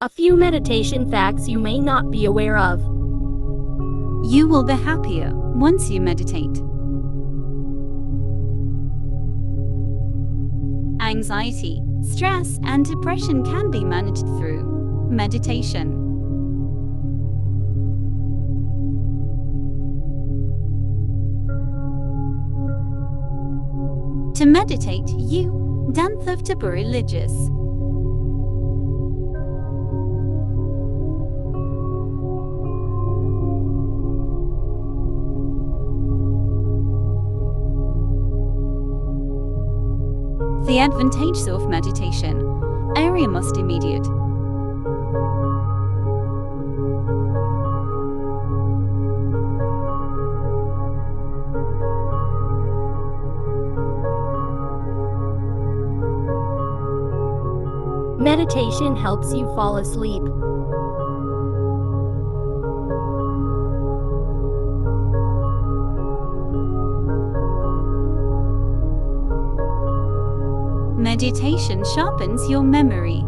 A few meditation facts you may not be aware of. You will be happier once you meditate. Anxiety, stress, and depression can be managed through meditation. To meditate, you don't have to be religious. The advantages of meditation. Area most immediate. Meditation helps you fall asleep. Meditation sharpens your memory.